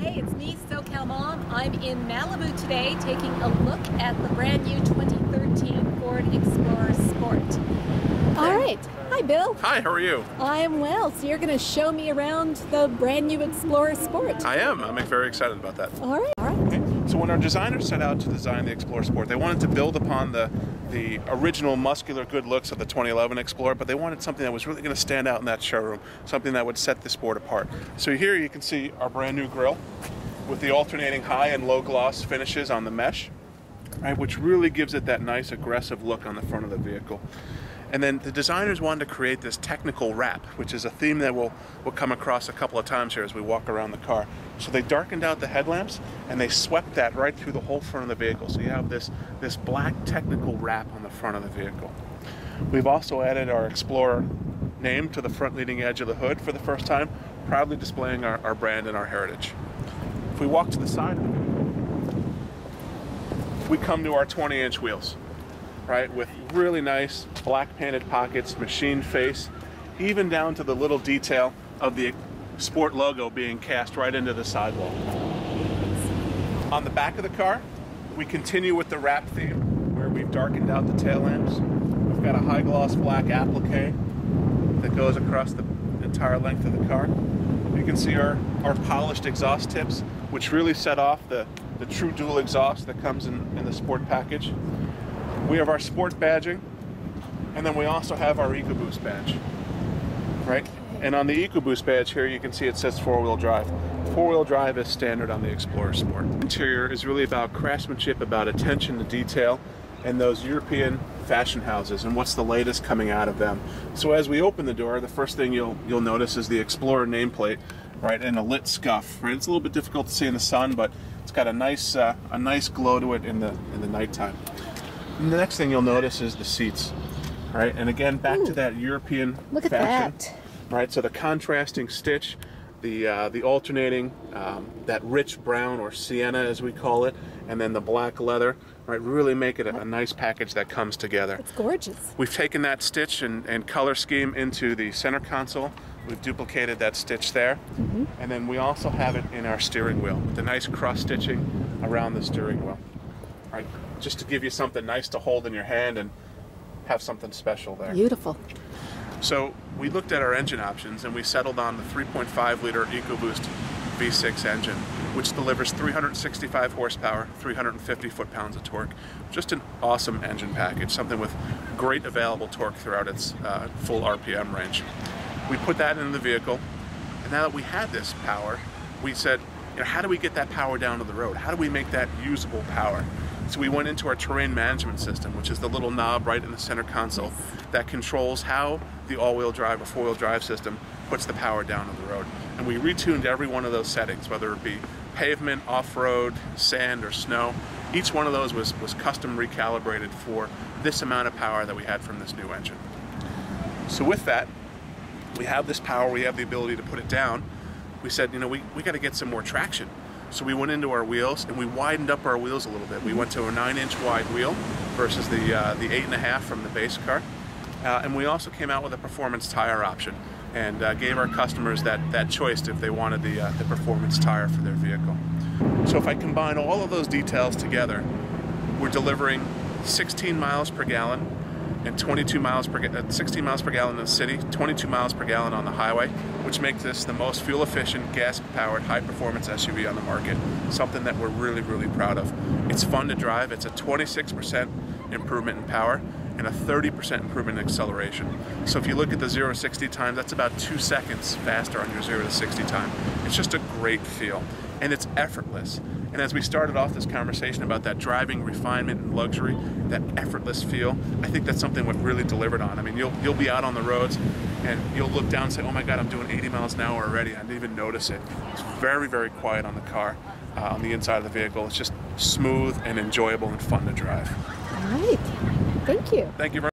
Hey, it's me, SoCal Mom. I'm in Malibu today taking a look at the brand new 2013 Ford Explorer Sport. All right. Hi, Bill. Hi, how are you? I am well. So you're going to show me around the brand new Explorer Sport. I am. I'm very excited about that. All right. Okay. So when our designers set out to design the Explorer Sport, they wanted to build upon the original muscular good looks of the 2011 Explorer, but they wanted something that was really going to stand out in that showroom, something that would set the Sport apart. So here you can see our brand new grille with the alternating high and low gloss finishes on the mesh, right, which really gives it that nice aggressive look on the front of the vehicle. And then the designers wanted to create this technical wrap, which is a theme that we'll come across a couple of times here as we walk around the car. So they darkened out the headlamps and they swept that right through the whole front of the vehicle. So you have this black technical wrap on the front of the vehicle. We've also added our Explorer name to the front leading edge of the hood for the first time, proudly displaying our brand and our heritage. If we walk to the side of the vehicle, we come to our 20-inch wheels, right, with really nice black painted pockets, machined face, even down to the little detail of the Sport logo being cast right into the sidewall. On the back of the car, we continue with the wrap theme, where we've darkened out the tail lamps. We've got a high gloss black applique that goes across the entire length of the car. You can see our polished exhaust tips, which really set off the true dual exhaust that comes in the Sport package. We have our Sport badging, and then we also have our EcoBoost badge, right? And on the EcoBoost badge here, you can see it says four-wheel drive. Four-wheel drive is standard on the Explorer Sport. Interior is really about craftsmanship, about attention to detail, and those European fashion houses and what's the latest coming out of them. So as we open the door, the first thing you'll notice is the Explorer nameplate, right, and a lit scuff. Right, it's a little bit difficult to see in the sun, but it's got a nice glow to it in the nighttime. And the next thing you'll notice is the seats, right? And again, back to that European Look at fashion, that. right? So the contrasting stitch, the alternating, that rich brown or sienna as we call it, and then the black leather, right? Really make it a nice package that comes together. It's gorgeous. We've taken that stitch and color scheme into the center console. We've duplicated that stitch there, and then we also have it in our steering wheel with the nice cross stitching around the steering wheel, right? Just to give you something nice to hold in your hand and have something special there. Beautiful. So we looked at our engine options and we settled on the 3.5 liter EcoBoost V6 engine, which delivers 365 horsepower, 350 foot-pounds of torque. Just an awesome engine package, something with great available torque throughout its full RPM range. We put that in the vehicle, and now that we had this power, we said, you know, how do we get that power down to the road? How do we make that usable power? So we went into our terrain management system, which is the little knob right in the center console that controls how the all-wheel drive or four-wheel drive system puts the power down on the road. And we retuned every one of those settings, whether it be pavement, off-road, sand, or snow. Each one of those was custom recalibrated for this amount of power that we had from this new engine. So with that, we have this power, we have the ability to put it down. We said, you know, we got to get some more traction. So we went into our wheels and we widened up our wheels a little bit. We went to a 9-inch wide wheel versus the 8.5 from the base car. And we also came out with a performance tire option and gave our customers that choice if they wanted the performance tire for their vehicle. So if I combine all of those details together, we're delivering 16 miles per gallon and 16 miles per gallon in the city, 22 miles per gallon on the highway, which makes this the most fuel-efficient, gas-powered, high-performance SUV on the market. Something that we're really, really proud of. It's fun to drive. It's a 26% improvement in power and a 30% improvement in acceleration. So if you look at the 0 to 60 time, that's about 2 seconds faster on your 0 to 60 time. It's just a great feel, and it's effortless. And as we started off this conversation about that driving refinement and luxury, that effortless feel, I think that's something we've really delivered on. I mean, you'll be out on the roads and you'll look down and say, oh my God, I'm doing 80 miles an hour already. I didn't even notice it. It's very, very quiet on the car, on the inside of the vehicle. It's just smooth and enjoyable and fun to drive. All right. Thank you. Thank you very much.